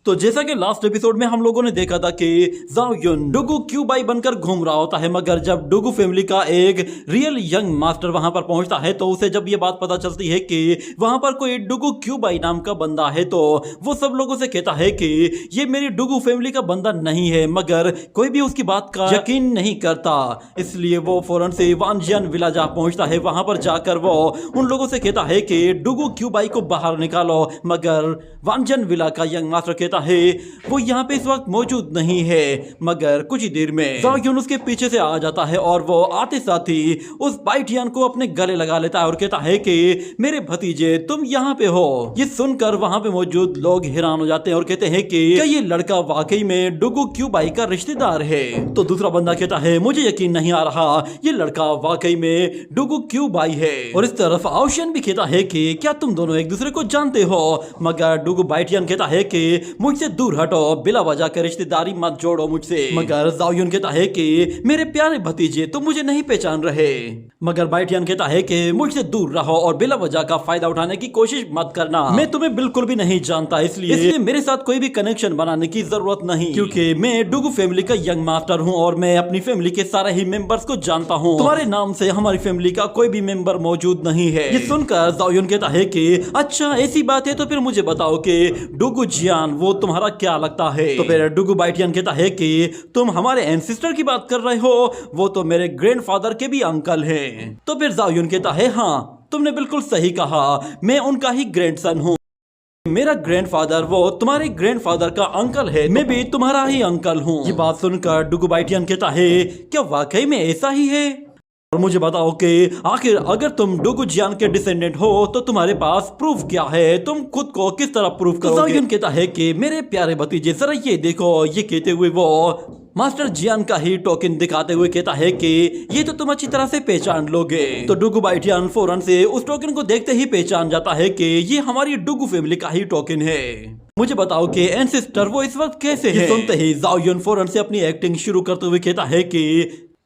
तो जैसा कि लास्ट एपिसोड में हम लोगों ने देखा था कि जाओ युन डुगु क्यूबाई बनकर घूम रहा होता है, मगर जब डुगु फैमिली का एक रियल यंग मास्टर वहां पर पहुंचता है तो उसे जब ये बात पता चलती है कि वहां पर कोई डुगु क्यूबाई नाम का बंदा है तो वो सब लोगों से कहता है कि ये मेरी डुगु फैमिली का बंदा नहीं है, मगर कोई भी उसकी बात का यकीन नहीं करता। इसलिए वो फौरन से वानजियन विला जा पहुंचता है। वहां पर जाकर वो उन लोगों से कहता है कि डुगु क्यूबाई को बाहर निकालो, मगर वानजियन विला का यंग मास्टर कहता है वो यहाँ पे इस वक्त मौजूद नहीं है। मगर कुछ ही देर में जाओ युन उसके पीछे से आ जाता है और वो आते साथ ही उस बाइटियन को अपने गले लगा लेता है और कहता है कि मेरे भतीजे तुम यहाँ पे हो। ये सुनकर वहां पे मौजूद लोग हैरान हो जाते हैं और कहते हैं कि क्या ये लड़का वाकई में डुगु क्यूबाई का रिश्तेदार है। तो दूसरा बंदा कहता है मुझे यकीन नहीं आ रहा, ये लड़का वाकई में डुगु क्यूबाई है। और इस तरफ आउशियन भी कहता है कि क्या तुम दोनों एक दूसरे को जानते हो, मगर डुगु बाइटियन कहता है कि मुझसे दूर हटो, बिला वजह के रिश्तेदारी मत जोड़ो मुझसे। मगर जाओ युन कहता है कि मेरे प्यारे भतीजे तुम मुझे नहीं पहचान रहे। मगर बाइटियन कहता है कि मुझसे दूर रहो और बिला वजह का फायदा उठाने की कोशिश मत करना। मैं तुम्हें बिल्कुल भी नहीं जानता, इसलिए मेरे साथ कोई भी कनेक्शन बनाने की जरूरत नहीं, क्योंकि मैं डुगु फैमिली का यंग मास्टर हूँ और मैं अपनी फैमिली के सारे ही मेंबर्स को जानता हूँ। तुम्हारे नाम से हमारी फैमिली का कोई भी मेंबर मौजूद नहीं है। ये सुनकर जाओ युन कहता है कि अच्छा ऐसी बात है तो फिर मुझे बताओ कि डुगु जियान वो तुम्हारा क्या लगता है। तो फिर डुगु बाइटियन कहता है कि तुम हमारे एंसेस्टर की बात कर रहे हो, वो तो मेरे ग्रैंडफादर के भी अंकल हैं। तो फिर जाओ युन कहता है हाँ तुमने बिल्कुल सही कहा, मैं उनका ही ग्रैंडसन हूँ। मेरा ग्रैंडफादर वो तुम्हारे ग्रैंडफादर का अंकल है, मैं भी तुम्हारा ही अंकल हूँ। ये बात सुनकर डुगु बाइटियन कहता है क्या वाकई में ऐसा ही है? और मुझे बताओ कि आखिर अगर तुम डुगु जियान के डिसेंडेंट हो तो तुम्हारे पास प्रूफ क्या है, तुम खुद को किस तरह प्रूफ करोगे? जाओ युन कहता है कि मेरे प्यारे भतीजे जरा ये देखो। ये कहते हुए वो मास्टर जियान का ही टोकन दिखाते हुए कहता है कि ये तो तुम अच्छी तरह से पहचान लोगे। तो डुगु बाइटियन फौरन से उस टोकन को देखते ही पहचान जाता है कि ये हमारी डुगु फैमिली का ही टोकन है। मुझे बताओ कि एंसेस्टर वो इस वक्त कैसे है? सुनते ही जाओ युन फौरन से अपनी एक्टिंग शुरू करते हुए कहता है कि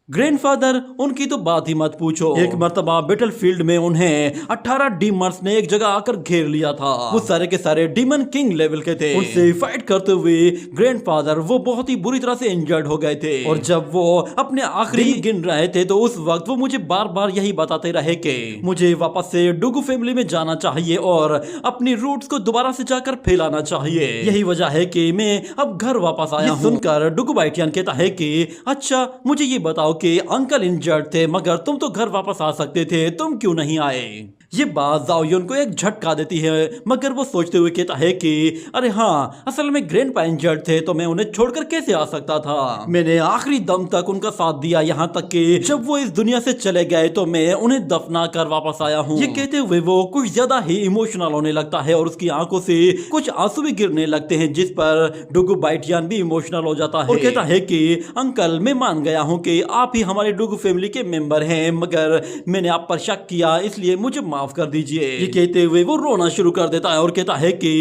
ग्रैंडफादर उनकी तो बात ही मत पूछो। एक मर्तबा बैटलफील्ड में उन्हें 18 डीमंस ने एक जगह आकर घेर लिया था। वो सारे के सारे डीमन किंग लेवल के थे। उनसे फाइट करते हुए ग्रैंडफादर वो बहुत ही बुरी तरह से इंजर्ड हो गए थे। और जब वो अपने आखिरी गिन रहे थे तो उस वक्त वो मुझे बार बार यही बताते रहे कि मुझे वापस से डुगु फैमिली में जाना चाहिए और अपनी रूट्स को दोबारा से जाकर फैलाना चाहिए। यही वजह है कि मैं अब घर वापस आया हूँ। सुनकर डुगु बाइटियन कहता है कि अच्छा मुझे ये बताओ कि अंकल इंजर्ड थे मगर तुम तो घर वापस आ सकते थे, तुम क्यों नहीं आए? ये बात जाओ युन को एक झटका देती है, मगर वो सोचते हुए कहता है कि अरे हाँ असल में ग्रैंडपा इंजर्ड थे तो मैं उन्हें छोड़कर कैसे आ सकता था। मैंने आखिरी दम तक उनका साथ दिया, यहाँ तक कि जब वो इस दुनिया से चले गए तो मैं उन्हें दफना कर वापस आया हूँ। ये कहते हुए वो कुछ ज्यादा ही इमोशनल होने लगता है और उसकी आंखों से कुछ आंसू भी गिरने लगते हैं, जिस पर डुगु बाइटियन भी इमोशनल हो जाता है और कहता है कि अंकल मैं मान गया हूँ कि आप ही हमारे डुगु फैमिली के मेंबर हैं, मगर मैंने आप पर शक किया इसलिए मुझे माफ कर दीजिए। ये कहते हुए वो रोना शुरू कर देता है और कहता है कि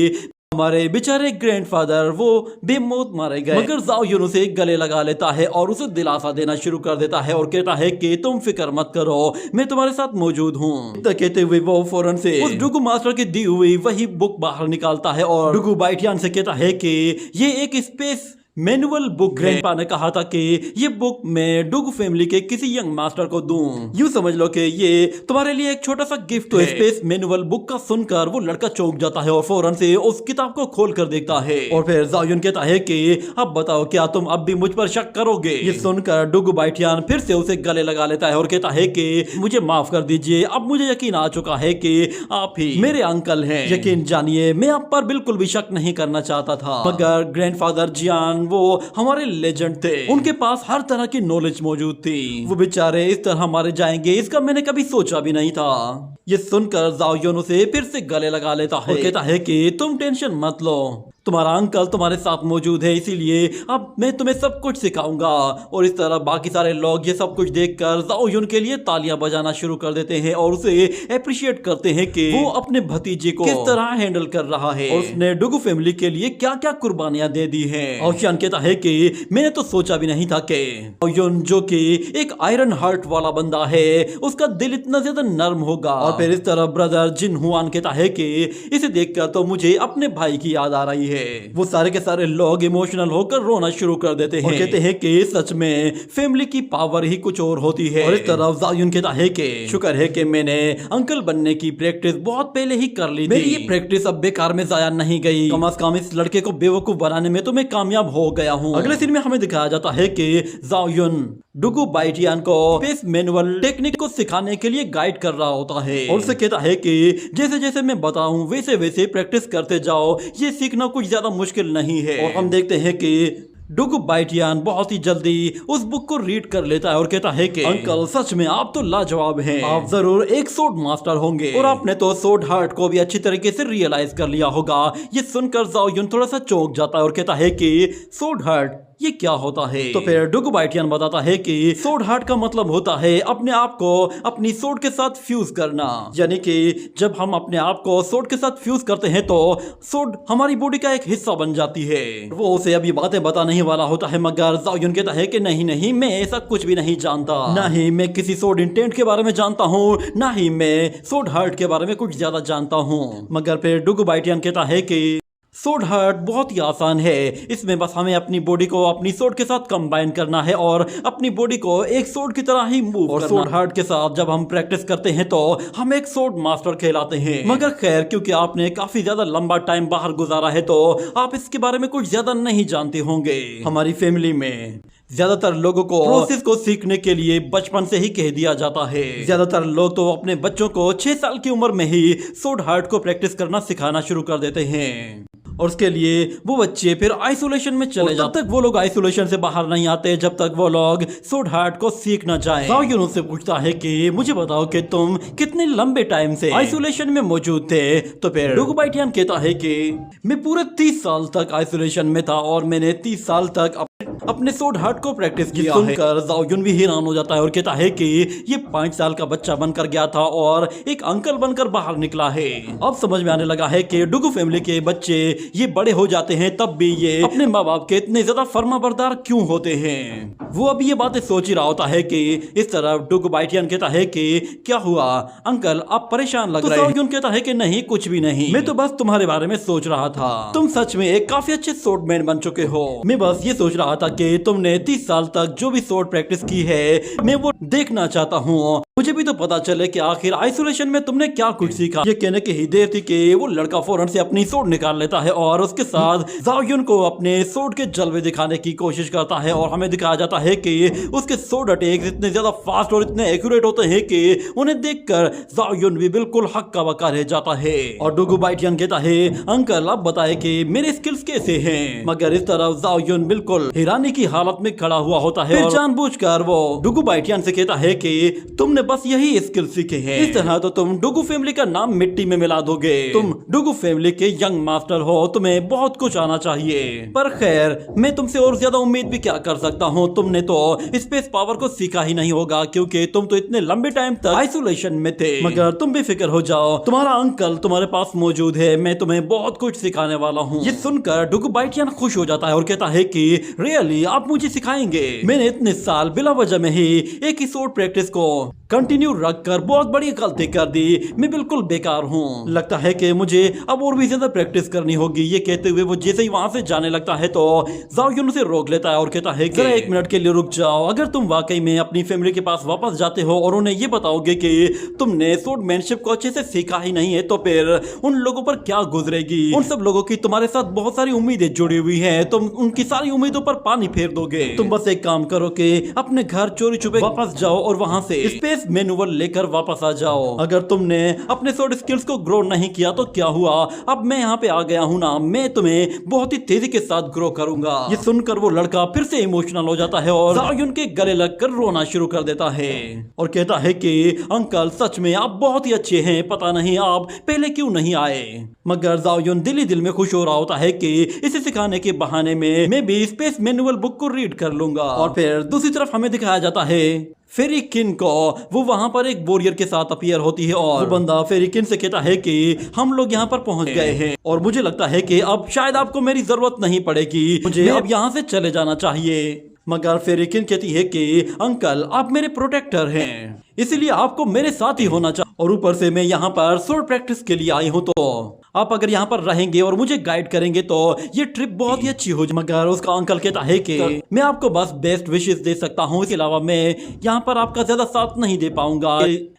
हमारे बेचारे ग्रैंडफादर वो बेमौत मारे गए। मगर जाओ युन उसे गले लगा लेता है और उसे दिलासा देना शुरू कर देता है और कहता है कि तुम फिक्र मत करो, मैं तुम्हारे साथ मौजूद हूँ। तो कहते हुए वो फौरन से उस डुगु मास्टर की दी हुई वही बुक बाहर निकालता है और डुगु बाइटियन से कहता है कि ये एक स्पेस मैनुअल बुक ग्रैंडपा ने कहा था कि ये बुक मैं डुगु फैमिली के किसी यंग मास्टर को दूं। यूं समझ लो कि ये तुम्हारे लिए एक छोटा सा गिफ्ट है। स्पेस मैनुअल बुक का सुनकर वो लड़का चौंक जाता है और फौरन से उस किताब को खोल कर देखता है और फिर जाओ युन कहता है कि अब बताओ क्या तुम अब भी मुझ पर शक करोगे? ये सुनकर डुगु बाइटियन फिर से उसे गले लगा लेता है और कहता है कि मुझे माफ कर दीजिए, अब मुझे यकीन आ चुका है कि आप ही मेरे अंकल हैं। यकीन जानिए मैं आप पर बिल्कुल भी शक नहीं करना चाहता था, मगर ग्रैंडफादर जियान वो हमारे लेजेंड थे, उनके पास हर तरह की नॉलेज मौजूद थी। वो बेचारे इस तरह मारे जाएंगे इसका मैंने कभी सोचा भी नहीं था। ये सुनकर जाओ युन उसे फिर से गले लगा लेता है और कहता है कि तुम टेंशन मत लो, तुम्हारा अंकल तुम्हारे साथ मौजूद है, इसीलिए अब मैं तुम्हें सब कुछ सिखाऊंगा। और इस तरह बाकी सारे लोग ये सब कुछ देखकर जाओ युन के लिए तालियां बजाना शुरू कर देते हैं और उसे अप्रिशिएट करते हैं कि वो अपने भतीजे को किस तरह हैंडल कर रहा है और उसने डुगु फैमिली के लिए क्या क्या कुर्बानियां दे दी हैं। आउशियन कहता है कि मैंने तो सोचा भी नहीं था कि युन जो कि एक आयरन हार्ट वाला बंदा है उसका दिल इतना ज्यादा नर्म होगा। और फिर इस तरह ब्रदर जिन हुआन कहता है कि इसे देखकर तो मुझे अपने भाई की याद आ रही है। वो सारे के सारे लोग इमोशनल होकर रोना शुरू कर देते हैं और कहते हैं कि सच में फैमिली की पावर ही कुछ और होती है। और इस तरफ जायुन कहता है कि शुक्र है कि मैंने अंकल बनने की प्रैक्टिस बहुत पहले ही कर ली थी। मेरी ये प्रैक्टिस अब बेकार में जाया नहीं गई। कम से कम इस लड़के को बेवकूफ बनाने में तो मैं कामयाब हो गया हूँ। अगले सीन में हमें दिखाया जाता है कि जायुन डुगु बाइटियान को स्पेस मैनुअल टेक्निक को सिखाने के लिए गाइड कर रहा होता है और उसे कहता है कि जैसे जैसे मैं बताऊं वैसे वैसे प्रैक्टिस करते जाओ, ये सीखना कुछ ज्यादा मुश्किल नहीं है। और हम देखते हैं कि डुगु बाइटियान बहुत ही जल्दी उस बुक को रीड कर लेता है और कहता है कि अंकल सच में आप तो लाजवाब हैं। आप जरूर एक सोर्ड मास्टर होंगे और आपने तो सोर्ड हार्ट को भी अच्छी तरीके से रियलाइज कर लिया होगा। ये सुनकर जाओयुन थोड़ा सा चौंक जाता है और कहता है कि सोर्ड हार्ट ये क्या होता है? तो फिर डुगु बाइटियान बताता है कि सोर्ड हार्ट का मतलब होता है अपने आप को अपनी सोर्ड के साथ फ्यूज करना। यानी कि जब हम अपने आप को सोर्ड के साथ फ्यूज करते हैं तो सोर्ड हमारी बॉडी का एक हिस्सा बन जाती है। वो उसे अभी बातें बताने ही वाला होता है मगर जाओयुन कहता है कि नहीं नहीं, मैं ऐसा कुछ भी नहीं जानता। ना ही मैं किसी सोर्ड इंटेंट के बारे में जानता हूँ, ना ही मैं सोर्ड हार्ट के बारे में कुछ ज्यादा जानता हूँ। मगर फिर डुगु बाइटियान कहता है कि सोर्ड हार्ट बहुत ही आसान है। इसमें बस हमें अपनी बॉडी को अपनी सोर्ड के साथ कंबाइन करना है और अपनी बॉडी को एक सोर्ड की तरह ही मूव करना। सोर्ड हार्ट के साथ जब हम प्रैक्टिस करते हैं तो हम एक सोर्ड मास्टर कहलाते हैं। मगर खैर, क्योंकि आपने काफी ज्यादा लंबा टाइम बाहर गुजारा है तो आप इसके बारे में कुछ ज्यादा नहीं जानते होंगे। हमारी फैमिली में ज्यादातर लोगों को प्रोसेस को सीखने के लिए बचपन से ही कह दिया जाता है। ज्यादातर लोग तो अपने बच्चों को 6 साल की उम्र में ही सोर्ड हार्ट को प्रैक्टिस करना सिखाना शुरू कर देते हैं और उसके लिए वो बच्चे फिर आइसोलेशन में चले जाते। तब तक वो लोग आइसोलेशन से बाहर नहीं आते जब तक वो लोग सोर्ड हार्ट को सीख ना जाए। जाओयुन उससे पूछता है कि मुझे बताओ कि तुम कितने लंबे टाइम से आइसोलेशन में मौजूद थे? तो फिर डुगु बाइटियान कहता है कि मैं पूरे 30 साल तक आइसोलेशन में था और मैंने 30 साल तक अपने सोर्ड हार्ट को प्रैक्टिस किया है। सुनकर जाओयुन भी हैरान हो जाता है और कहता है कि ये 5 साल का बच्चा बनकर गया था और एक अंकल बनकर बाहर निकला है। अब समझ में आने लगा है कि डुगु फैमिली के बच्चे ये बड़े हो जाते हैं तब भी ये अपने माँ बाप के इतने ज्यादा फर्माबरदार क्यों होते हैं। वो अभी ये बातें सोच ही रहा होता है कि इस तरफ डुगु बाइटियान कहता है कि क्या हुआ अंकल, आप परेशान लग रहे हैं। जाओयुन कहता है कि नहीं, कुछ भी नहीं, मैं तो बस तुम्हारे बारे में सोच रहा था। तुम सच में एक काफी अच्छे सोर्डमैन बन चुके हो। मैं बस ये सोच रहा था कि तुमने 30 साल तक जो भी सोर्ड प्रैक्टिस की है मैं वो देखना चाहता हूँ। मुझे भी तो पता चले कि आखिर आइसोलेशन में तुमने क्या कुछ सीखा। ये कहने की ही देर थी कि वो लड़का फौरन से अपनी सोर्ड निकाल लेता है और उसके साथ जाओयुन को अपने सोर्ड के जलवे दिखाने की कोशिश करता है और हमें दिखाया जाता है कि उसके सोर्ड अटैक्स इतने ज्यादा फास्ट और इतने एक्यूरेट होते हैं कि उन्हें देखकर जाओयुन भी बिल्कुल हक्का बक्का रह जाता है। और डुगु बाइटियान कहता है अंकल आप बताए कि मेरे स्किल्स कैसे हैं। मगर इस तरफ जाओयुन बिल्कुल हैरानी की हालत में खड़ा हुआ होता है और जानबूझकर वो डुगु बाइटियान से कहता है कि तुमने बस यही स्किल सीखे हैं, इस तरह तो तुम डुगु फैमिली का नाम मिट्टी में मिला दोगे। तुम डुगु फैमिली के यंग मास्टर हो, तुम्हें बहुत कुछ आना चाहिए। पर खैर, मैं तुमसे और ज्यादा उम्मीद भी क्या कर सकता हूँ। तुमने तो स्पेस पावर को सीखा ही नहीं होगा क्योंकि तुम तो इतने लंबे टाइम तक आइसोलेशन में थे। मगर तुम बेफिक्र हो जाओ, तुम्हारा अंकल तुम्हारे पास मौजूद है, मैं तुम्हें बहुत कुछ सिखाने वाला हूँ। ये सुनकर डुगु बाइटियान खुश हो जाता है और कहता है कि रियली आप मुझे सिखाएंगे? मैंने इतने साल बिला वजह में ही एक ही सोर्ड प्रैक्टिस को कंटिन्यू रखकर बहुत बड़ी गलती कर दी। मैं बिल्कुल बेकार हूँ, लगता है कि मुझे अब और भी ज्यादा प्रैक्टिस करनी होगी। ये कहते हुए वो जैसे ही वहां से जाने लगता है तो जाओयुन उसे रोक लेता है और कहता है कि 1 मिनट के लिए रुक जाओ। अगर तुम वाकई में अपनी फैमिली के पास वापस जाते हो और उन्हें ये बताओगे कि तुमने सोर्डमैनशिप को अच्छे से सीखा ही नहीं है तो फिर उन लोगों पर क्या गुजरेगी। उन सब लोगों की तुम्हारे साथ बहुत सारी उम्मीदें जुड़ी हुई है, तुम उनकी सारी उम्मीदों पर पानी फेर दोगे। तुम बस एक काम करो कि अपने घर चोरी छुपे वापस जाओ और वहां से स्पेस मैनुअल लेकर वापस आ जाओ। अगर तुमने अपने सोर्ड स्किल्स को ग्रो नहीं किया तो क्या हुआ, अब मैं यहाँ पे आ गया हूँ ना, मैं तुम्हें बहुत ही तेजी के साथ ग्रो करूंगा। ये सुनकर वो लड़का फिर से इमोशनल हो जाता है और जाओयुन के गले लगकर रोना शुरू कर देता है और कहता है कि अंकल सच में आप बहुत ही अच्छे हैं, पता नहीं आप पहले क्यों नहीं आए। मगर जाओयुन दिल ही दिल में खुश हो रहा होता है कि इसे सिखाने के बहाने में मैं भी स्पेस मैनुअल बुक को रीड कर लूंगा। और फिर दूसरी तरफ हमें दिखाया जाता है फेरिकिन को, वो वहां पर एक बोरियर के साथ अपीयर होती है और वो बंदा फेरिकिन से कहता है कि हम लोग यहाँ पर पहुंच गए हैं और मुझे लगता है कि अब शायद आपको मेरी जरूरत नहीं पड़ेगी, मुझे अब यहाँ से चले जाना चाहिए। मगर फेरिकिन कहती है कि अंकल आप मेरे प्रोटेक्टर हैं, इसलिए आपको मेरे साथ ही होना चाहिए। और ऊपर से मैं यहाँ पर स्वord प्रैक्टिस के लिए आई हूँ, तो आप अगर यहाँ पर रहेंगे और मुझे गाइड करेंगे तो ये ट्रिप बहुत ही अच्छी हो जाए। मगर उसका अंकल कहता है कि मैं आपको बस बेस्ट विशेस दे सकता हूँ, इसके अलावा मैं यहाँ पर आपका ज्यादा साथ नहीं दे पाऊंगा।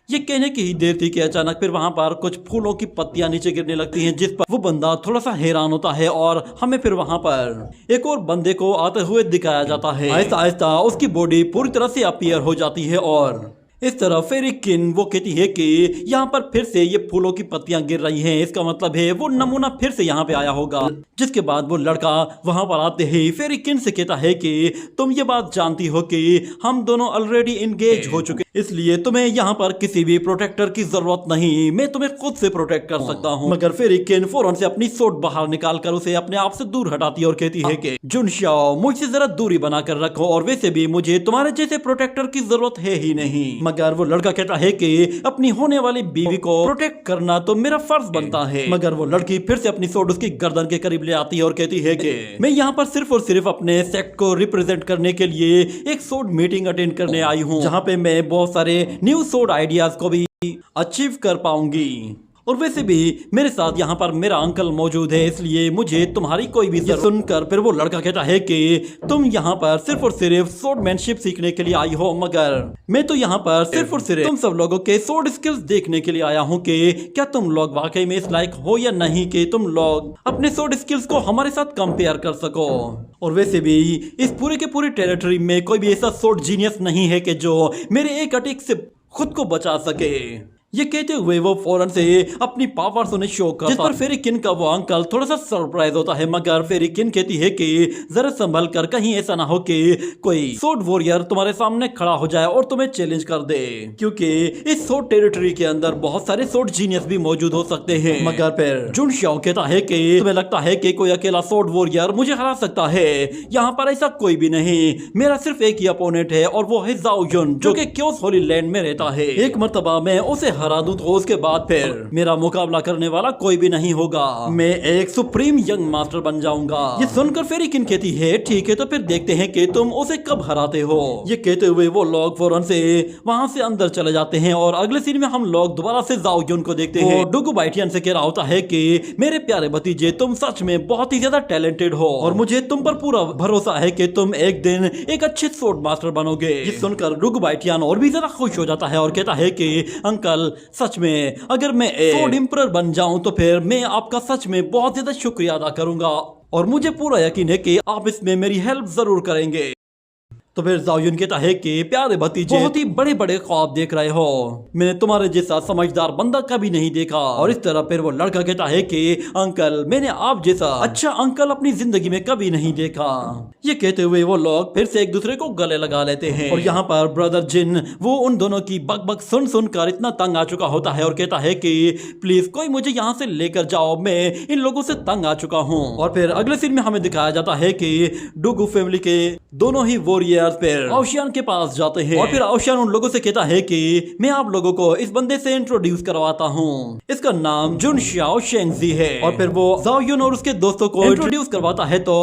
ये कहने की ही देर थी कि अचानक फिर वहां पर कुछ फूलों की पत्तियां नीचे गिरने लगती हैं, जिस पर वो बंदा थोड़ा सा हैरान होता है और हमें फिर वहां पर एक और बंदे को आते हुए दिखाया जाता है। आहिस्ता आहिस्ता उसकी बॉडी पूरी तरह से अपीयर हो जाती है और इस तरह फेरिकिन वो कहती है कि यहाँ पर फिर से ये फूलों की पत्तियां गिर रही हैं, इसका मतलब है वो नमूना फिर से यहाँ पे आया होगा। जिसके बाद वो लड़का वहां पर आते ही फेरिकिन से कहता है कि तुम ये बात जानती हो कि हम दोनों ऑलरेडी इंगेज हो चुके, इसलिए तुम्हें यहाँ पर किसी भी प्रोटेक्टर की जरूरत नहीं, मैं तुम्हें खुद से प्रोटेक्ट कर सकता हूँ। मगर फेरिकिन फौरन से अपनी सोट बाहर निकाल कर उसे अपने आप से दूर हटाती है और कहती है कि जुनशाओ मुझसे जरा दूरी बनाकर रखो, और वैसे भी मुझे तुम्हारे जैसे प्रोटेक्टर की जरूरत है ही नहीं। मगर वो लड़का कहता है कि अपनी होने वाली बीवी को प्रोटेक्ट करना तो मेरा फर्ज बनता है। मगर वो लड़की फिर से अपनी सोट उसकी गर्दन के करीब ले आती है और कहती है कि मैं यहाँ पर सिर्फ और सिर्फ अपने सेक्ट को रिप्रेजेंट करने के लिए एक सोड मीटिंग अटेंड करने आई हूँ, जहाँ पे मैं बहुत सारे न्यू सोड आइडियाज को भी अचीव कर पाऊंगी। और वैसे भी मेरे साथ यहाँ पर मेरा अंकल मौजूद है, इसलिए मुझे तुम्हारी कोई भी जरूरत। सुनकर फिर वो लड़का कहता है कि तुम यहाँ पर सिर्फ और सिर्फ सोर्डमैनशिप सीखने के लिए आई हो, मगर मैं तो यहाँ पर सिर्फ और सिर्फ तुम सब लोगों के सोर्ड स्किल्स देखने के लिए आया हूँ कि क्या तुम लोग वाकई में इस लायक हो या नहीं कि तुम लोग अपने सोर्ड स्किल्स को हमारे साथ कंपेयर कर सको। और वैसे भी इस पूरे के पूरे टेरिटरी में कोई भी ऐसा सोर्ड जीनियस नहीं है कि जो मेरे एक अटैक से खुद को बचा सके। ये कहते हुए वो फौरन से अपनी पावर्स उन्हें शो करता है, जिस पर फेरिकिन का वो अंकल थोड़ा सा सरप्राइज होता है। मगर फेरिकिन कहती है कि जरा संभल कर, कहीं ऐसा ना हो कि कोई सोड वॉरियर तुम्हारे सामने खड़ा हो जाए और तुम्हें चैलेंज कर दे, क्योंकि इस सोड टेरिटरी के अंदर बहुत सारे सोड जीनियस भी मौजूद हो सकते हैं। मगर फिर जुनशाओ कहता है कि तुम्हें लगता है कि कोई अकेला सोड वॉरियर मुझे हरा सकता है, यहाँ पर ऐसा कोई भी नहीं, मेरा सिर्फ एक ही अपोनेंट है और वो है ज़ाओ युन, जो कि क्योस होली लैंड में रहता है। एक मर्तबा मैं उसे हरा दूं तो उसके बाद फिर मेरा मुकाबला करने वाला कोई भी नहीं होगा, मैं एक सुप्रीम यंग मास्टर बन जाऊंगा। ये सुनकर फेरिकिन कहती है ठीक है, तो फिर देखते हैं कि तुम उसे कब हराते हो। ये कहते हुए वो लोग फौरन से वहां से अंदर चले जाते हैं और अगले सीन में हम लोग दोबारा से ज़ाओ युन को देखते हैं। डुगु बाइटियन से कह रहा होता है कि मेरे प्यारे भतीजे, तुम सच में बहुत ही ज्यादा टैलेंटेड हो और मुझे तुम पर पूरा भरोसा है कि तुम एक दिन एक अच्छे सोर्ड मास्टर बनोगे। ये सुनकर डुगु बाइटियन और भी ज्यादा खुश हो जाता है और कहता है कि अंकल, सच में अगर मैं सोड एम्परर बन जाऊं तो फिर मैं आपका सच में बहुत ज्यादा शुक्रिया अदा करूंगा और मुझे पूरा यकीन है कि आप इसमें मेरी हेल्प जरूर करेंगे। तो फिर ज़ाओ युन कहता है कि प्यारे भतीजे, बहुत ही बड़े बड़े ख्वाब देख रहे हो, मैंने तुम्हारे जैसा समझदार बंदा कभी नहीं देखा। और इस तरह फिर वो लड़का कहता है कि अंकल, मैंने आप जैसा अच्छा अंकल अपनी जिंदगी में कभी नहीं देखा। ये कहते हुए वो लोग फिर से एक दूसरे को गले लगा लेते हैं और यहाँ पर ब्रदर जिन वो उन दोनों की बकबक सुन सुनकर इतना तंग आ चुका होता है और कहता है कि प्लीज कोई मुझे यहाँ से लेकर जाओ, मैं इन लोगों से तंग आ चुका हूँ। और फिर अगले सीन में हमें दिखाया जाता है कि डुगु फैमिली के दोनों ही वॉरियर फिर ओशियन के पास जाते हैं और फिर ओशियन उन लोगों से कहता है कि मैं आप लोगों को इस बंदे से इंट्रोड्यूस करवाता हूँ, इसका नाम जुनशाओ शेंगजी है। और फिर वो ज़ाओ युन और उसके दोस्तों को इंट्रोड्यूस करवाता है तो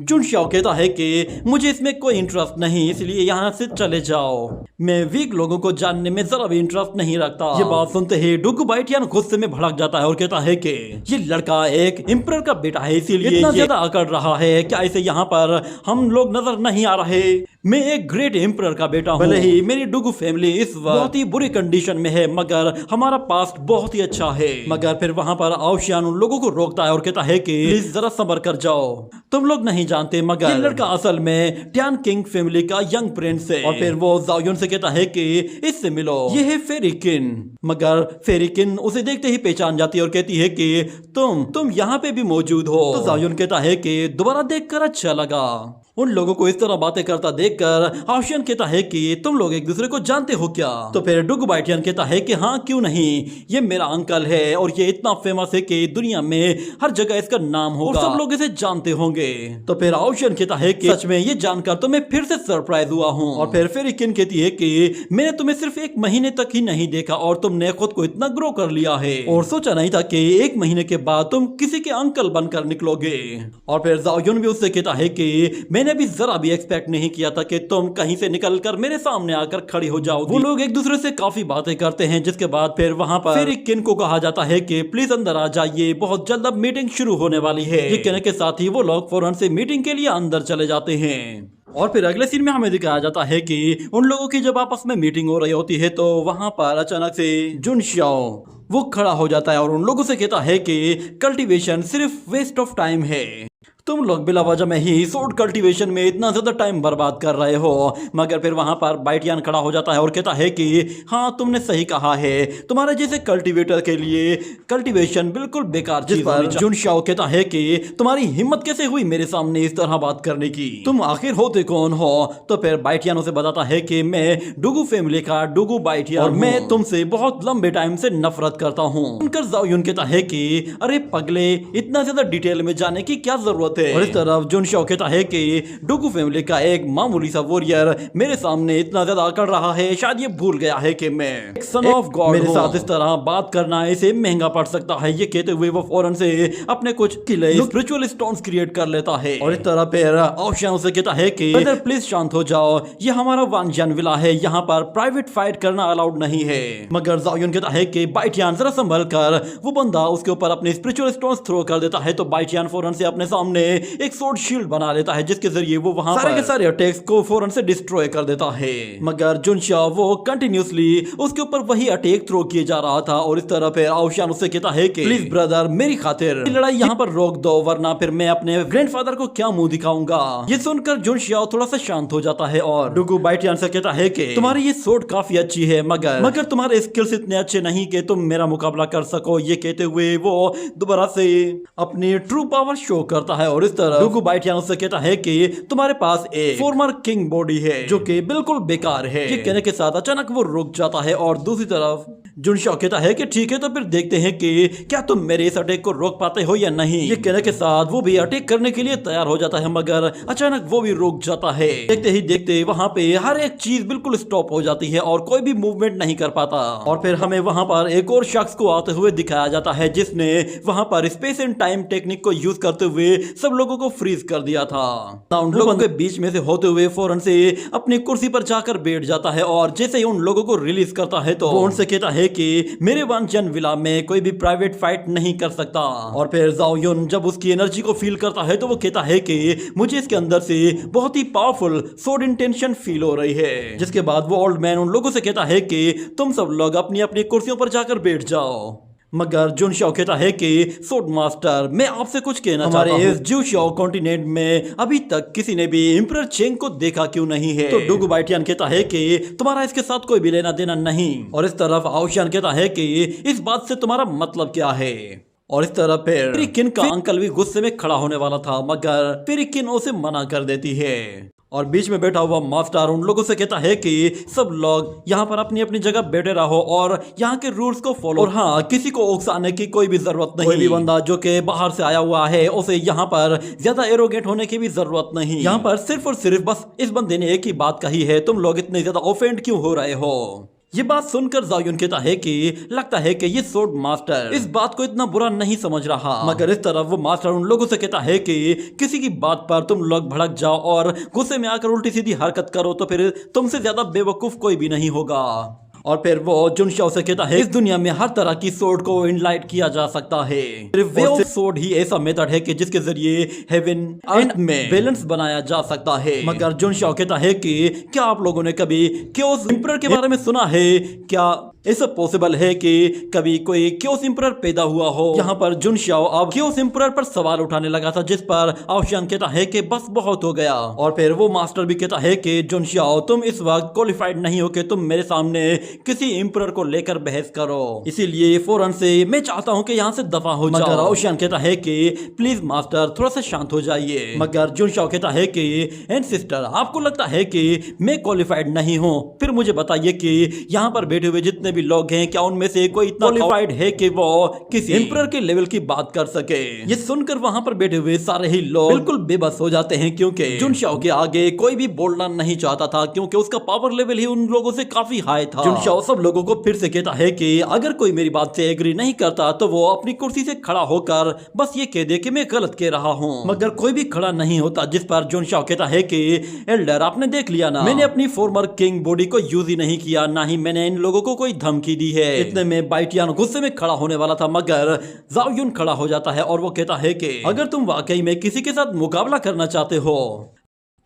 जुनशाओ कहता है कि मुझे इसमें कोई इंटरेस्ट नहीं, इसलिए यहाँ से चले जाओ, मैं वीक लोगों को जानने में जरा भी इंटरेस्ट नहीं रखता। ये बात सुनते ही डुगु बाइटियन गुस्से में भड़क जाता है और कहता है कि ये लड़का एक एम्परर का बेटा है, इसीलिए इतना ज्यादा अकड़ रहा है, क्या इसे यहाँ पर हम लोग नजर नहीं आ रहे? मैं एक ग्रेट एम्परर का बेटा हूँ, भले ही मेरी डुगु फैमिली इस वक्त बहुत ही बुरी कंडीशन में है, मगर हमारा पास्ट बहुत ही अच्छा है। मगर फिर वहाँ पर ओशियन उन लोगों को रोकता है और कहता है कि प्लीज जरा सब्र कर जाओ, तुम लोग नहीं जानते मगर ये लड़का असल में ट्यान किंग फैमिली का यंग प्रिंस है। और फिर वो ज़ाओ युन से कहता है कि इससे मिलो, ये है फेरिकिन। मगर फेरिकिन उसे देखते ही पहचान जाती है और कहती है कि तुम यहाँ पे भी मौजूद हो। तो ज़ाओ युन कहता है कि दोबारा देखकर अच्छा लगा। उन लोगों को इस तरह बातें करता देखकर ओशियन कहता है कि तुम लोग एक दूसरे को जानते हो क्या? तो फिर डुगु बाइटियन कहता है कि हाँ क्यों नहीं, ये मेरा अंकल है और ये इतना फेमस है कि दुनिया में हर जगह इसका नाम होगा और सब लोग इसे जानते होंगे। तो फिर ओशियन कहता है कि सच में ये जानकर तो मैं फिर से सरप्राइज हुआ हूँ। और फिर फेरिकिन कहती है कि मैंने तुम्हें सिर्फ 1 महीने तक ही नहीं देखा और तुमने खुद को इतना ग्रो कर लिया है और सोचा नहीं था कि 1 महीने के बाद तुम किसी के अंकल बनकर निकलोगे। और फिर ज़ाओ युन भी उससे कहता है कि मैंने मैंने भी जरा भी एक्सपेक्ट नहीं किया था कि तुम कहीं से निकल कर मेरे सामने आकर खड़ी हो जाओगी। वो लोग एक दूसरे से काफी बातें करते हैं, जिसके बाद फिर वहाँ पर फेरिकिन को कहा जाता है कि प्लीज अंदर आ जाइए, बहुत जल्द अब मीटिंग शुरू होने वाली है। ये कहने के साथ ही वो लोग फौरन से मीटिंग के लिए अंदर चले जाते हैं। और फिर अगले सीन में हमें दिखाया जाता है कि उन लोगों की जब आपस में मीटिंग हो रही होती है तो वहां पर अचानक से जुन शाओ वो खड़ा हो जाता है और उन लोगों से कहता है कि कल्टीवेशन सिर्फ वेस्ट ऑफ टाइम है। तुम लोग बिला वजह में ही सोड कल्टीवेशन में इतना ज्यादा टाइम बर्बाद कर रहे हो। मगर फिर वहां पर बाइटियान खड़ा हो जाता है और कहता है कि है तुमने सही कहा है, तुम्हारे जैसे कल्टीवेटर के लिए कल्टीवेशन बिल्कुल बेकार चीज है। जुन शाओ कहता है कि तुम्हारी हिम्मत कैसे हुई मेरे सामने इस तरह बात करने की, तुम आखिर होते कौन हो? तो फिर बाइटियान उसे बताता है कि मैं डुगु फैमिली का डुगु बाइटियान और मैं तुमसे बहुत लंबे टाइम से नफरत करता हूँ। उनकर जाओ युन कहता है कि अरे पगले, इतना ज्यादा डिटेल में जाने की क्या जरूरत है। और इस तरफ जुन शाओ कहता है कि डुगु फैमिली का एक मामूली सा वॉरियर मेरे सामने इतना ज्यादा अकड़ रहा है, शायद ये भूल गया है कि मैं एक सन ऑफ गॉड। मेरे साथ इस तरह बात करना इसे महंगा पड़ सकता है। ये कहते हुए वो फौरन से अपने कुछ किले स्पिरिचुअल स्टोन्स क्रिएट कर लेता है। और इस तरह फिर आउशियान उसे कहता है कि प्लीज शांत हो जाओ, ये हमारा वानजियान विला है, यहाँ पर प्राइवेट फाइट करना अलाउड नहीं है। मगर जाओयुन कहता है कि बाइटियान जरा संभल कर, वो बंदा उसके ऊपर अपने स्पिरिचुअल स्टोन्स थ्रो कर देता है। तो बाइटियान फौरन से अपने सामने एक सोर्ड शील्ड बना लेता है, जिसके जरिए वो वहां सारे के सारे अटैक्स को फौरन से डिस्ट्रॉय कर देता है। मगर जुन शाओ वो कंटिन्यूसली उसके ऊपर वही अटैक थ्रो किए जा रहा था। और इस तरह फिर आउशियान उससे कहता है कि प्लीज ब्रदर, मेरी खातिर लड़ाई यहाँ पर रोक दो, वरना फिर मैं अपने ग्रैंडफादर को क्या मुंह दिखाऊंगा। ये सुनकर जुन शाओ थोड़ा सा शांत हो जाता है और डुगु बाइटियान से कहता है कि तुम्हारी ये सोर्ड काफी अच्छी है, मगर तुम्हारे स्किल्स इतने अच्छे नहीं कि तुम मेरा मुकाबला कर सको। ये कहते हुए वो दोबारा से अपनी ट्रू पावर शो करता है। और इस तरह डुगु बाइटियान उससे कहता है कि तुम्हारे पास एक फॉर्मर किंग बॉडी है जो कि बिल्कुल बेकार है। ये कहने के साथ अचानक वो रुक जाता है और दूसरी तरफ जुन शाओ कहता है कि ठीक है, तो फिर देखते हैं कि क्या तुम मेरे इस अटैक को रोक पाते हो या नहीं। ये कहने के साथ वो भी अटैक करने के लिए तैयार हो जाता है, मगर अचानक वो भी रुक जाता है। देखते ही देखते वहां पे हर एक चीज बिल्कुल स्टॉप हो जाती है और कोई भी मूवमेंट नहीं कर पाता। और फिर हमें वहां पर एक और शख्स को आते हुए दिखाया जाता है, जिसने वहां पर स्पेस एंड टाइम टेक्निक को यूज करते हुए सब लोगों को फ्रीज कर दिया था। उन लोगों के बीच में से होते हुए फौरन से अपनी कुर्सी पर जाकर बैठ जाता है और जैसे ही उन लोगों को रिलीज करता है तो वो उनसे कहता है कि मेरे वानजियान विला में कोई भी प्राइवेट फाइट नहीं कर सकता। और फिर जाओ युन जब उसकी एनर्जी को फील करता है तो वो कहता है कि मुझे इसके अंदर से बहुत ही पावरफुल सोड इंटेंशन फील हो रही है। जिसके बाद वो ओल्ड मैन उन लोगों से कहता है कि तुम सब लोग अपनी अपनी कुर्सियों पर जाकर बैठ जाओ। मगर जुन शाओ कहता है कि सोड मास्टर, मैं आपसे कुछ कहना चाहता हूं। इस जू शाओ कॉन्टिनेंट में अभी तक किसी ने भी एम्परर चेंग को देखा क्यों नहीं है? तो डुगु बाइटियान कहता है कि तुम्हारा इसके साथ कोई भी लेना देना नहीं। और इस तरफ आउशियान कहता है कि इस बात से तुम्हारा मतलब क्या है? और इस तरह फिर फेरिकिन का अंकल भी गुस्से में खड़ा होने वाला था, मगर फेरिकिन उसे मना कर देती है। और बीच में बैठा हुआ मास्टर उन लोगों से कहता है कि सब लोग यहाँ पर अपनी अपनी जगह बैठे रहो और यहाँ के रूल्स को फॉलो। और हाँ, किसी को उकसाने की कोई भी जरूरत नहीं। कोई भी बंदा जो कि बाहर से आया हुआ है उसे यहाँ पर ज्यादा एरोगेट होने की भी जरूरत नहीं। यहाँ पर सिर्फ और सिर्फ बस इस बंदे ने एक ही बात कही है, तुम लोग इतने ज्यादा ऑफेंड क्यों हो रहे हो? ये बात सुनकर जाओयुन कहता है कि लगता है कि ये सोड मास्टर इस बात को इतना बुरा नहीं समझ रहा। मगर इस तरफ वो मास्टर उन लोगों से कहता है कि किसी की बात पर तुम लोग भड़क जाओ और गुस्से में आकर उल्टी सीधी हरकत करो तो फिर तुमसे ज्यादा बेवकूफ कोई भी नहीं होगा। और फिर वो जुन शाओ से कहता है इस दुनिया में हर तरह की सोड को इनलाइट किया जा सकता है, सिर्फ वे ऑफ सोड ही ऐसा मेथड है कि जिसके जरिए हेवन अर्थ में बैलेंस बनाया जा सकता है। मगर जुन शाओ कहता है कि क्या आप लोगों ने कभी क्योस एम्परर के बारे में सुना है? क्या ऐसा पॉसिबल है कि कभी कोई क्योस एम्परर पैदा हुआ हो? यहाँ पर जुन शाओ अब क्योस एम्परर पर सवाल उठाने लगा था, जिस पर आउशियान कहता है कि बस बहुत हो गया। और फिर वो मास्टर भी कहता है कि जुन शाओ, तुम इस वक्त क्वालिफाइड नहीं हो कि तुम मेरे सामने किसी एम्परर को लेकर बहस करो, इसीलिए फौरन से मैं चाहता हूं कि यहाँ से दफा हो जाओ। मगर आउशियान कहता है कि प्लीज मास्टर थोड़ा सा शांत हो जाइए। मगर जुन शाओ कहता है कि एंड सिस्टर, आपको लगता है कि मैं क्वालिफाइड नहीं हूँ? फिर मुझे बताइए कि यहाँ पर बैठे हुए जितने भी लोग हैं क्या उनमें से कोई इतना क्वालिफाइड है कि वो किसी एम्परर के लेवल की बात कर सके। ये सुनकर वहां पर बैठे हुए सारे ही लोग बिल्कुल बेबस हो जाते हैं, क्योंकि जुनशाओ के आगे कोई भी बोलना नहीं चाहता था, क्योंकि उसका पावर लेवल ही उन लोगों से काफी हाई था। जुनशाओ सब लोगों को फिर से कहता है कि अगर कोई मेरी बात से एग्री नहीं करता तो वो अपनी कुर्सी से खड़ा होकर बस ये कह दे कि मैं गलत कह रहा हूँ, मगर कोई भी खड़ा नहीं होता। जिस पर जुनशाओ कहता है कि एल्डर आपने देख लिया ना, मैंने अपनी फॉर्मर किंग बॉडी को यूज ही नहीं किया, ना ही मैंने इन लोगों को कोई धमकी दी है। इतने में बाइटियान गुस्से में खड़ा होने वाला था, मगर जाओ युन खड़ा हो जाता है और वो कहता है कि अगर तुम वाकई में किसी के साथ मुकाबला करना चाहते हो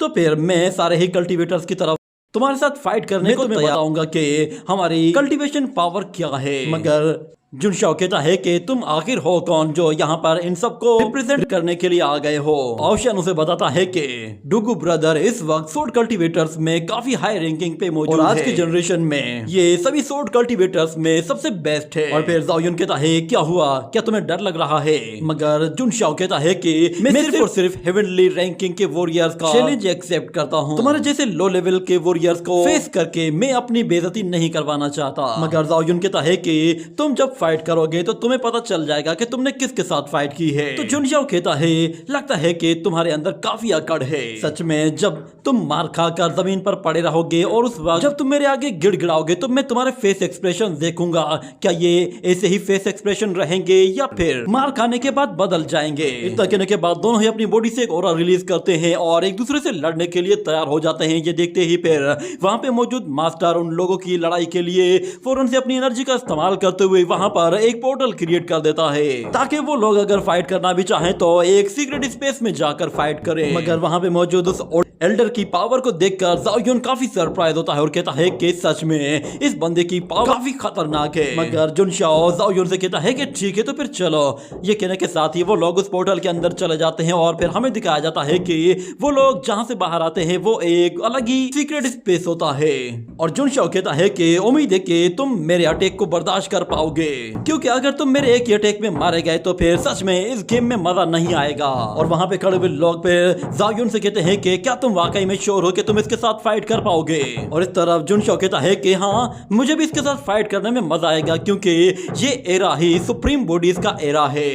तो फिर मैं सारे ही कल्टीवेटर्स की तरफ तुम्हारे साथ फाइट करने को तैयार बताऊंगा कि हमारी कल्टीवेशन पावर क्या है। मगर जुनशाओ कहता है कि तुम आखिर हो कौन जो यहाँ पर इन सबको रिप्रेजेंट करने के लिए आ गए हो। ओशन उसे बताता है कि डुगु ब्रदर इस वक्त सोर्ड कल्टीवेटर्स में काफी हाई रैंकिंग पे मौजूद है और आज की जनरेशन में ये सभी सोर्ड कल्टीवेटर्स में सबसे बेस्ट है। और फिर जाओ युन कहता है क्या हुआ, क्या तुम्हें डर लग रहा है? मगर जुनशाओ कहता है कि मैं सिर्फ और सिर्फ हेवनली रैंकिंग के वॉरियर्स का चैलेंज एक्सेप्ट करता हूँ, तुम्हारे जैसे लो लेवल के वॉरियर्स को फेस करके मैं अपनी बेइज्जती नहीं करवाना चाहता। मगर जाओ युन कहता है कि तुम जब फाइट करोगे तो तुम्हें पता चल जाएगा कि तुमने किसके साथ फाइट की है। तो जुनशाओ कहता है लगता है कि तुम्हारे अंदर काफी अकड़ है। सच में जब तुम मार खाकर जमीन पर पड़े रहोगे और उस वक्त जब तुम मेरे आगे गिड़गिड़ाओगे तो मैं तुम्हारे फेस एक्सप्रेशन देखूंगा, क्या ये ऐसे ही फेस एक्सप्रेशन रहेंगे या फिर मार खाने के बाद बदल जाएंगे। इतना कहने के बाद दोनों ही अपनी बॉडी से एक ऑरा रिलीज करते हैं और एक दूसरे से लड़ने के लिए तैयार हो जाते हैं। ये देखते ही फिर वहां पे मौजूद मास्टर उन लोगों की लड़ाई के लिए फौरन से अपनी एनर्जी का इस्तेमाल करते हुए वहां पर एक पोर्टल क्रिएट कर देता है ताकि वो लोग अगर फाइट करना भी चाहें तो एक सीक्रेट स्पेस में जाकर फाइट करें। मगर वहां पे मौजूद उस एल्डर की पावर को देखकर जाओ युन काफी सरप्राइज होता है और कहता है कि सच में इस बंदे की पावर काफी खतरनाक है। मगर जुनशाओ जाओ युन से कहता है कि ठीक है तो फिर चलो। ये कहने के साथ ही वो लोग उस पोर्टल के अंदर चले जाते हैं और फिर हमें दिखाया जाता है कि वो लोग जहां से बाहर आते हैं वो एक अलग ही सीक्रेट स्पेस होता है। और जुनशाओ कहता है कि उम्मीद है कि तुम मेरे अटैक को बर्दाश्त कर पाओगे, क्योंकि अगर तुम मेरे एक ही अटैक में मारे गए तो फिर सच में इस गेम में मजा नहीं आएगा। और वहां पे खड़े हुए लोग फिर जाओ युन से कहते हैं कि क्या तुम वाकई में श्योर हो कि तुम इसके साथ फाइट कर पाओगे? और इस तरफ जुनशाओ कहता है कि हाँ मुझे भी इसके साथ फाइट करने में मजा आएगा, क्योंकि ये एरा ही सुप्रीम बॉडीज का एरा है।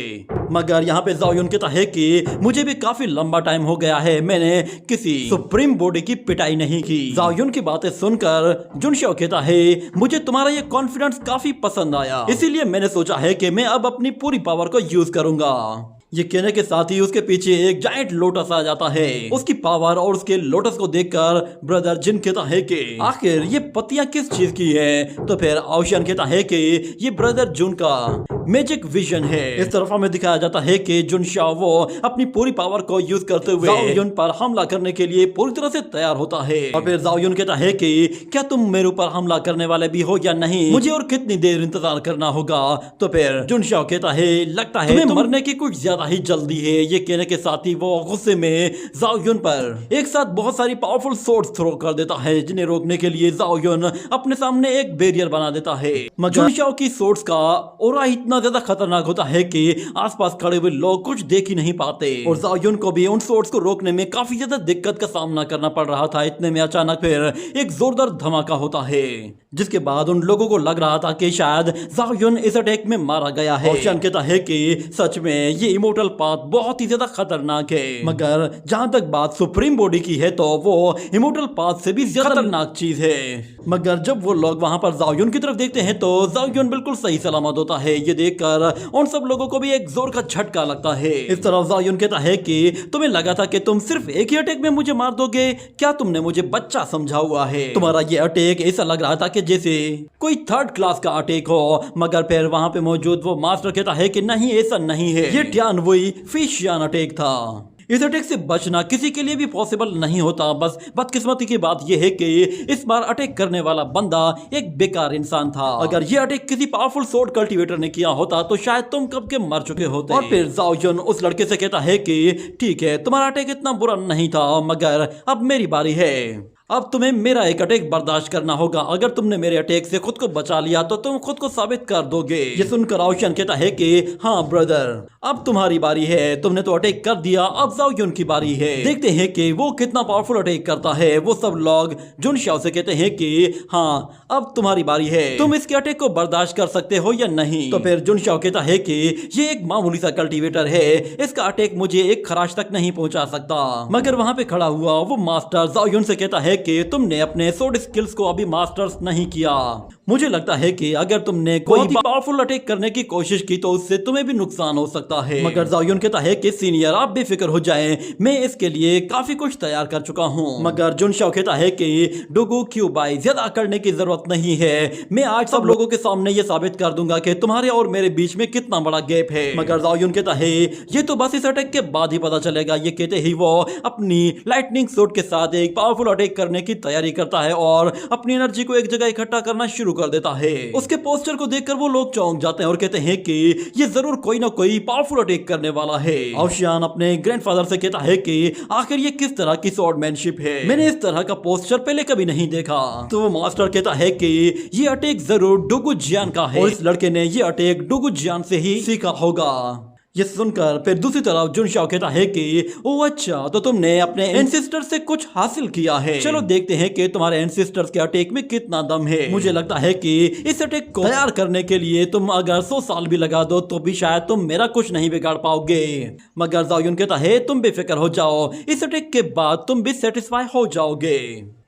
मगर यहाँ पे जाओ युन कहता है कि मुझे भी काफी लंबा टाइम हो गया है, मैंने किसी सुप्रीम बॉडी की पिटाई नहीं की। जाओ युन की बातें सुनकर जुनशाओ कहता है मुझे तुम्हारा ये कॉन्फिडेंस काफी पसंद आया, इसीलिए मैंने सोचा है कि मैं अब अपनी पूरी पावर को यूज करूंगा। ये कहने के साथ ही उसके पीछे एक जायंट लोटस आ जाता है। उसकी पावर और उसके लोटस को देखकर ब्रदर जिन कहता है कि आखिर ये पत्तियां किस चीज की है? तो फिर ओशन कहता है कि ये ब्रदर जुन का मैजिक विजन है। इस तरफ हमें दिखाया जाता है कि जुनशाओ वो अपनी पूरी पावर को यूज करते हुए जाओ युन पर हमला करने के लिए पूरी तरह से तैयार होता है। और फिर जाओ युन कहता है कि क्या तुम मेरे ऊपर हमला करने वाले भी हो या नहीं, मुझे और कितनी देर इंतजार करना होगा? तो फिर जुनशाओ कहता है लगता है तुम्हें मरने की कुछ ज्यादा ही जल्दी है। ये कहने के साथ ही वो गुस्से में जाओ युन पर एक साथ बहुत सारी पावरफुल स्वॉर्ड्स थ्रो कर देता है, जिन्हें रोकने के लिए जाओ युन अपने सामने एक बैरियर बना देता है। मगर जुनशाओ की स्वॉर्ड्स का ऑरा इतना ज्यादा खतरनाक होता है कि आसपास खड़े हुए लोग कुछ देख ही नहीं पाते और जाओ युन को भी उन स्वॉर्ड्स को रोकने में काफी ज्यादा दिक्कत का सामना करना पड़ रहा था। इतने में अचानक फिर एक जोरदार धमाका होता है, जिसके बाद उन लोगों को लग रहा था कि शायद जाओ युन इस अटैक में मारा गया है। ओशन कहता है कि सच में ये इमोर्टल पाथ बहुत ही ज्यादा खतरनाक है, मगर जहां तक बात सुप्रीम बॉडी की है तो वो इमोर्टल पाथ से भी ज्यादा खतरनाक चीज है। मगर जब वो लोग वहां पर जाओ युन की तरफ देखते हैं तो जाओ युन बिल्कुल सही सलामत होता है। ये देखकर उन सब लोगों को भी एक जोर का झटका लगता है। इस तरफ जाओ युन कहता है कि तुम्हें लगा था कि तुम सिर्फ एक ही अटैक में मुझे मार दोगे, क्या तुमने मुझे बच्चा समझा हुआ है? तुम्हारा ये अटैक ऐसा लग रहा था कि जैसे कोई थर्ड क्लास का अटैक हो। मगर फिर वहां पे मौजूद वो मास्टर कहता है कि नहीं ऐसा नहीं है, ये टियान वुई फिशियन अटैक था। इस अटैक से बचना किसी के लिए भी पॉसिबल नहीं होता। बस बदकिस्मती की बात यह है कि इस बार अटैक करने वाला बंदा एक बेकार इंसान था। अगर ये अटैक किसी पावरफुल स्वॉर्ड कल्टीवेटर ने किया होता तो शायद तुम कब के मर चुके होते। और फिर जाओ युन उस लड़के से कहता है कि ठीक है तुम्हारा अटैक इतना बुरा नहीं था, मगर अब मेरी बारी है। अब तुम्हें मेरा एक अटैक बर्दाश्त करना होगा। अगर तुमने मेरे अटैक से खुद को बचा लिया तो तुम खुद को साबित कर दोगे। ये सुनकर आउशन कहता है कि हाँ ब्रदर, अब तुम्हारी बारी है। तुमने तो अटैक कर दिया, अब जाओ युन की बारी है। देखते हैं कि वो कितना पावरफुल अटैक करता है। वो सब लोग जुन शाओ से कहते हैं कि हाँ अब तुम्हारी बारी है, तुम इसके अटैक को बर्दाश्त कर सकते हो या नहीं। तो फिर जुन शाओ कहता है कि ये एक मामूली सा कल्टीवेटर है, इसका अटैक मुझे एक खराश तक नहीं पहुंचा सकता। मगर वहां पे खड़ा हुआ वो मास्टर जाओ युन से कहता है कि तुमने अपने सोड स्किल्स को अभी मास्टर्स नहीं किया। मुझे लगता है कि अगर तुमने कोई पावरफुल अटैक करने की कोशिश की तो उससे तुम्हें भी नुकसान हो सकता है। मगर जाओ युन कहता है कि सीनियर आप बेफिक्र हो जाएं, मैं इसके लिए काफी कुछ तैयार कर चुका हूँ। मगर जुन शाओ कहता है कि डोगो क्यूबाई ज्यादा करने की जरूरत नहीं है, मैं आज सब लोगों के सामने ये साबित कर दूंगा कि तुम्हारे और मेरे बीच में कितना बड़ा गैप है। मगर जाओ युन कहता है ये तो बस इस अटैक के बाद ही पता चलेगा। ये कहते ही वो अपनी लाइटनिंग सूट के साथ एक पावरफुल अटैक करने की तैयारी करता है और अपनी एनर्जी को एक जगह इकट्ठा करना शुरू कर देता है। उसके पोस्टर को देखकर वो लोग चौंक जाते हैं और कहते हैं कि ये जरूर कोई ना कोई पावरफुल अटैक करने वाला है। आउशियान अपने ग्रैंडफादर से कहता है कि आखिर ये किस तरह की स्वॉर्डमैनशिप है, मैंने इस तरह का पोस्टर पहले कभी नहीं देखा। तो वो मास्टर कहता है कि ये अटैक जरूर डोगो जियान का है और इस लड़के ने ये अटैक डोगो जियान से ही सीखा होगा। ये सुनकर फिर दूसरी तरफ जुन शाओ कहता है कि ओ अच्छा, तो तुमने अपने एंसेस्टर से कुछ हासिल किया है। चलो देखते हैं कि तुम्हारे एंसेस्टर्स के अटैक में कितना दम है। मुझे लगता है कि इस अटैक को तैयार करने के लिए तुम अगर 100 साल भी लगा दो तो भी शायद तुम मेरा कुछ नहीं बिगाड़ पाओगे। मगर जाओ युन कहता है तुम बेफिक्र हो जाओ, इस अटैक के बाद तुम भी सेटिस्फाई हो जाओगे।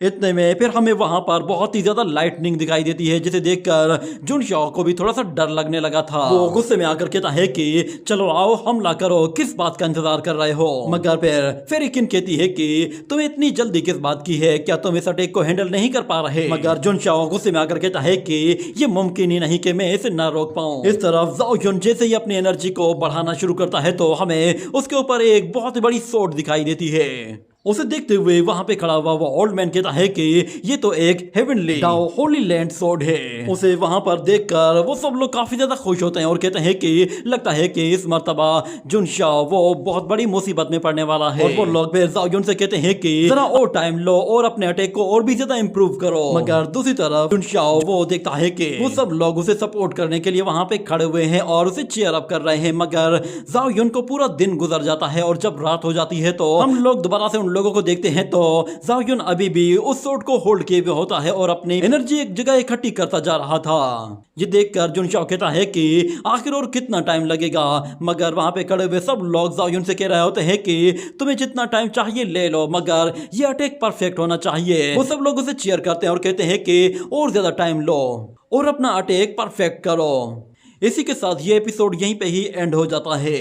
इतने में फिर हमें वहां पर बहुत ही ज्यादा लाइटनिंग दिखाई देती है, जिसे देखकर जुन शाओ को भी थोड़ा सा डर लगने लगा था। वो गुस्से में आकर कहता है कि चलो आओ हमला करो, किस बात का इंतजार कर रहे हो। मगर फिर फेरिकिन कहती है कि तुम्हें इतनी जल्दी किस बात की है, क्या तुम इस अटैक को हैंडल नहीं कर पा रहे। मगर जुन शाओ गुस्से में आकर कहता है कि ये मुमकिन ही नहीं कि मैं इसे न रोक पाऊं। इस तरफ जाओ युन जैसे ही अपनी एनर्जी को बढ़ाना शुरू करता है तो हमें उसके ऊपर एक बहुत बड़ी सोड दिखाई देती है। उसे देखते हुए वहां पे खड़ा हुआ वो ओल्ड मैन कहता है कि ये तो एक हेवनली डाओ होली लैंड सोड है। उसे वहां पर देखकर वो सब लोग काफी ज्यादा खुश होते हैं और कहते हैं कि लगता है कि इस मर्तबा जुन शाओ वो बहुत बड़ी मुसीबत में पड़ने वाला है। और वो लोग फिर जाओ युन से कहते हैं कि जरा और टाइम लो और अपने अटैक को और भी ज्यादा इंप्रूव करो। मगर दूसरी तरफ जुन शाओ वो देखता है कि वो सब लोग उसे सपोर्ट करने के लिए वहां पे खड़े हुए हैं और उसे चीयर अप कर रहे हैं। मगर जाओ युन को पूरा दिन गुजर जाता है और जब रात हो जाती है तो हम लोग दोबारा से उन लोगों को देखते हैं तो जाओ युन अभी भी उस सोड को होल्ड किए हुए होता है और अपनी एनर्जी एक जगह इकट्ठी करता जा रहा था। ये देखकर जुन शाओ कहता है कि आखिर और कितना टाइम लगेगा। मगर वहां पे खड़े हुए सब लोग जाओ युन से कह रहे होते हैं कि तुम्हें जितना टाइम चाहिए ले लो, मगर ये अटैक परफेक्ट होना चाहिए। वो सब लोग उसे चीयर करते हैं और कहते हैं कि और ज्यादा टाइम लो और अपना अटैक परफेक्ट करो। इसी के साथ ये एपिसोड यहीं पे ही एंड हो जाता है।